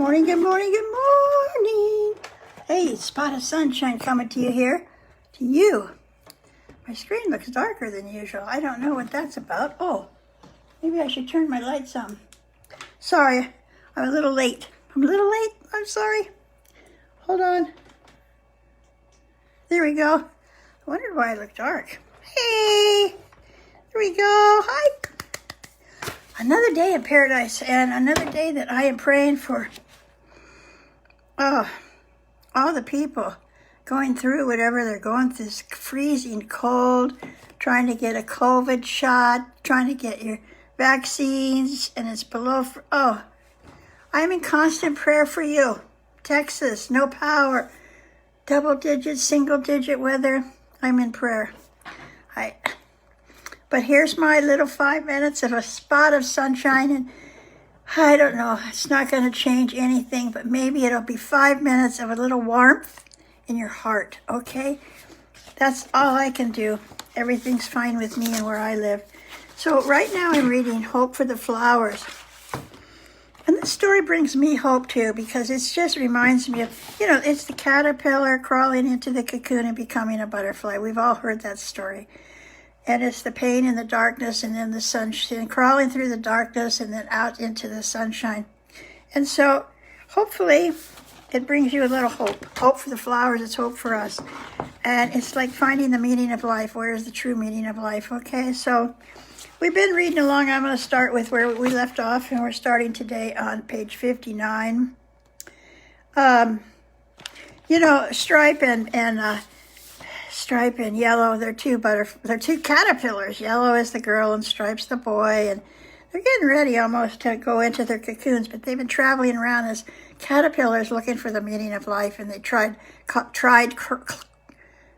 Morning, good morning, good morning. Hey, spot of sunshine coming to you here. To you. My screen looks darker than usual. I don't know what that's about. Oh, maybe I should turn my lights on. Sorry, I'm a little late. I'm sorry. Hold on. There we go. I wondered why I look dark. Hey, there we go. Hi. Another day in paradise and another day that I am praying for all the people going through whatever they're going through, this freezing cold, trying to get a COVID shot, trying to get your vaccines, and it's below. I'm in constant prayer for you. Texas, no power, double digit, single digit weather. I'm in prayer. But here's my little 5 minutes of a spot of sunshine, and I don't know, it's not going to change anything, but maybe it'll be 5 minutes of a little warmth in your heart, okay? That's all I can do. Everything's fine with me and where I live. So right now I'm reading Hope for the Flowers. And this story brings me hope too, because it just reminds me of, it's the caterpillar crawling into the cocoon and becoming a butterfly. We've all heard that story. And it's the pain and the darkness and then the sunshine, crawling through the darkness and then out into the sunshine. And so hopefully it brings you a little hope. Hope for the flowers, it's hope for us. And it's like finding the meaning of life. Where is the true meaning of life? Okay, so we've been reading along. I'm going to start with where we left off, and we're starting today on page 59. Stripe and Yellow, they're two caterpillars. Yellow is the girl and Stripe's the boy, and they're getting ready almost to go into their cocoons, but they've been traveling around as caterpillars looking for the meaning of life, and they tried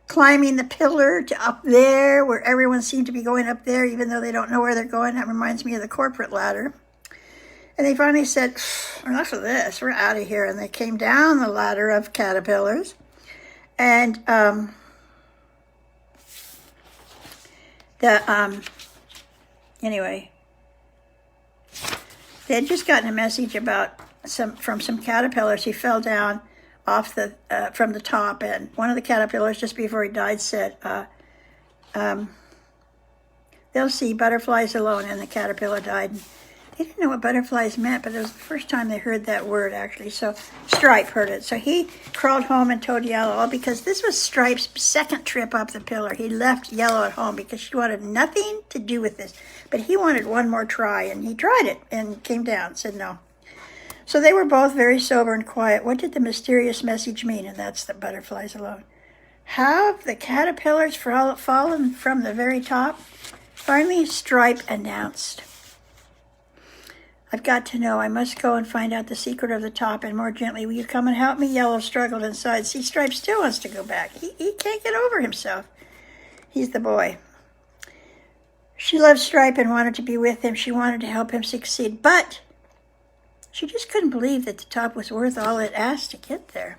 climbing the pillar to up there, where everyone seemed to be going up there, even though they don't know where they're going. That reminds me of the corporate ladder. And they finally said, enough of this, we're out of here. And they came down the ladder of caterpillars, and anyway, they had just gotten a message from some caterpillars. He fell down off from the top, and one of the caterpillars, just before he died, said, they'll see butterflies alone, and the caterpillar died. And they didn't know what butterflies meant, but it was the first time they heard that word, actually. So Stripe heard it. So he crawled home and told Yellow, because this was Stripe's second trip up the pillar. He left Yellow at home because she wanted nothing to do with this. But he wanted one more try, and he tried it and came down, said no. So they were both very sober and quiet. What did the mysterious message mean? And that's the butterflies alone. Have the caterpillars fallen from the very top? Finally, Stripe announced, I've got to know. I must go and find out the secret of the top. And more gently, will you come and help me? Yellow struggled inside. See, Stripe still wants to go back. He can't get over himself. He's the boy. She loved Stripe and wanted to be with him. She wanted to help him succeed. But she just couldn't believe that the top was worth all it asked to get there.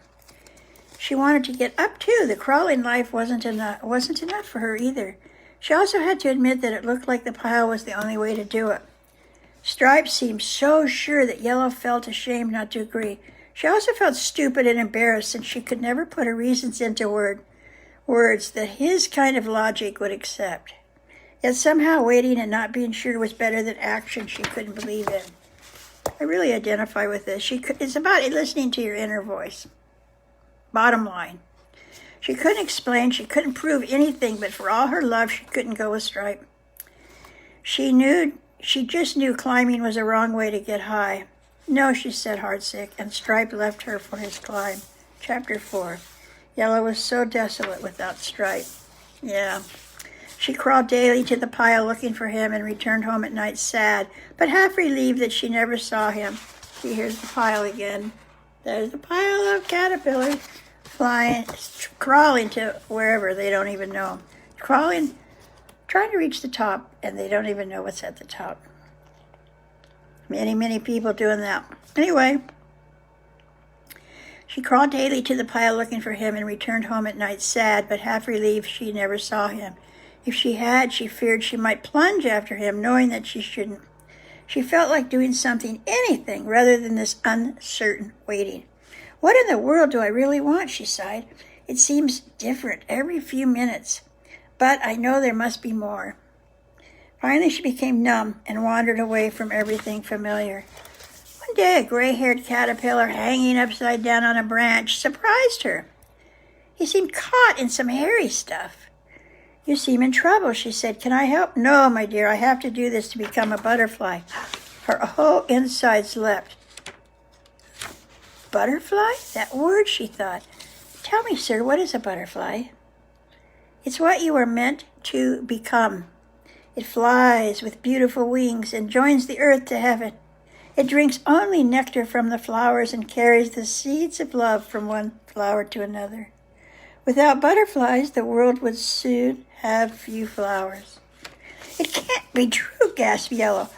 She wanted to get up too. The crawling life wasn't enough for her either. She also had to admit that it looked like the pile was the only way to do it. Stripe seemed so sure that Yellow felt ashamed not to agree. She also felt stupid and embarrassed, since she could never put her reasons into words that his kind of logic would accept. Yet somehow waiting and not being sure was better than action she couldn't believe in. I really identify with this. It's about listening to your inner voice. Bottom line. She couldn't explain, she couldn't prove anything, but for all her love, she couldn't go with Stripe. She just knew climbing was a wrong way to get high. No, she said, heartsick, and Stripe left her for his climb. Chapter 4. Yellow was so desolate without Stripe. Yeah. She crawled daily to the pile looking for him and returned home at night sad, but half relieved that she never saw him. See, here's the pile again. There's the pile of caterpillars crawling to wherever they don't even know. Trying to reach the top, and they don't even know what's at the top. Many, many people doing that. Anyway, she crawled daily to the pile looking for him and returned home at night sad, but half relieved she never saw him. If she had, she feared she might plunge after him, knowing that she shouldn't. She felt like doing something, anything, rather than this uncertain waiting. What in the world do I really want, she sighed. It seems different every few minutes, but I know there must be more. Finally, she became numb and wandered away from everything familiar. One day, a gray-haired caterpillar hanging upside down on a branch surprised her. He seemed caught in some hairy stuff. You seem in trouble, she said. Can I help? No, my dear, I have to do this to become a butterfly. Her whole insides leapt. Butterfly? That word, she thought. Tell me, sir, what is a butterfly? It's what you are meant to become. It flies with beautiful wings and joins the earth to heaven. It drinks only nectar from the flowers and carries the seeds of love from one flower to another. Without butterflies, the world would soon have few flowers. It can't be true, gasped Yellow.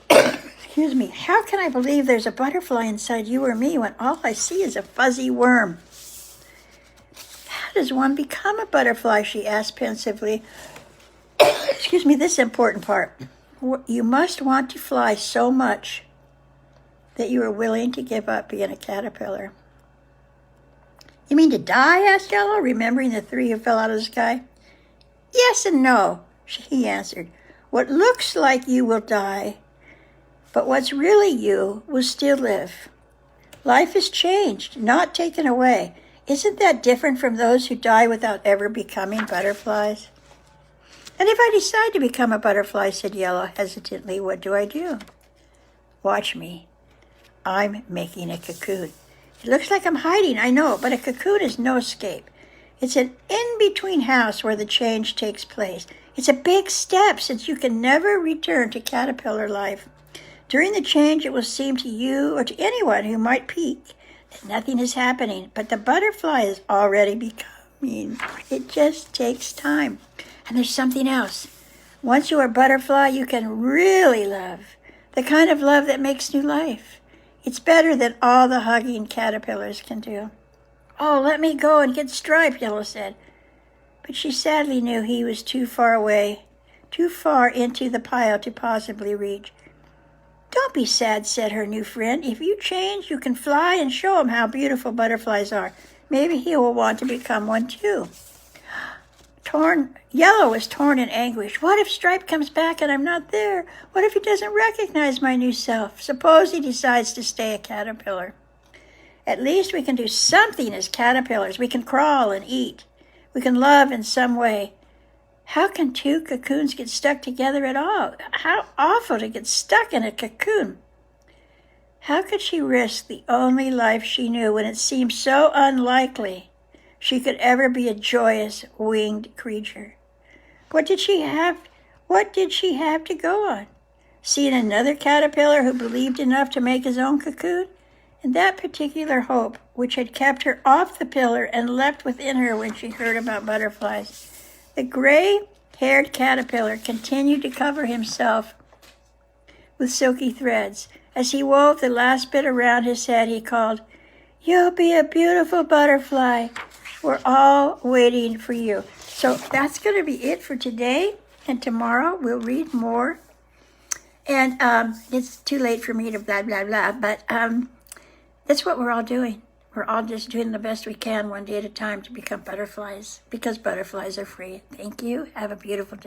Excuse me. How can I believe there's a butterfly inside you or me when all I see is a fuzzy worm? How does one become a butterfly? She asked pensively. Excuse me, this is the important part. You must want to fly so much that you are willing to give up being a caterpillar. You mean to die? Asked Yellow, remembering the three who fell out of the sky. Yes and no, he answered. What looks like you will die, but what's really you will still live. Life is changed, not taken away. Isn't that different from those who die without ever becoming butterflies? And if I decide to become a butterfly, said Yellow hesitantly, what do I do? Watch me. I'm making a cocoon. It looks like I'm hiding, I know, but a cocoon is no escape. It's an in-between house where the change takes place. It's a big step since you can never return to caterpillar life. During the change, it will seem to you or to anyone who might peek that nothing is happening, but the butterfly is already becoming. It just takes time. And there's something else. Once you are a butterfly, you can really love, the kind of love that makes new life. It's better than all the hugging caterpillars can do. Oh, let me go and get Stripe, Yellow said. But she sadly knew he was too far away, too far into the pile to possibly reach. Don't be sad, said her new friend. If you change, you can fly and show him how beautiful butterflies are. Maybe he will want to become one too. Yellow was torn in anguish. What if Stripe comes back and I'm not there? What if he doesn't recognize my new self? Suppose he decides to stay a caterpillar. At least we can do something as caterpillars. We can crawl and eat. We can love in some way. How can two cocoons get stuck together at all? How awful to get stuck in a cocoon. How could she risk the only life she knew when it seemed so unlikely she could ever be a joyous winged creature? What did she have to go on? Seeing another caterpillar who believed enough to make his own cocoon? And that particular hope, which had kept her off the pillar and leapt within her when she heard about butterflies. The gray-haired caterpillar continued to cover himself with silky threads. As he wove the last bit around his head, he called, "You'll be a beautiful butterfly. We're all waiting for you." So that's going to be it for today. And tomorrow we'll read more. And it's too late for me to blah, blah, blah. But that's what we're all doing. We're all just doing the best we can one day at a time to become butterflies, because butterflies are free. Thank you. Have a beautiful day.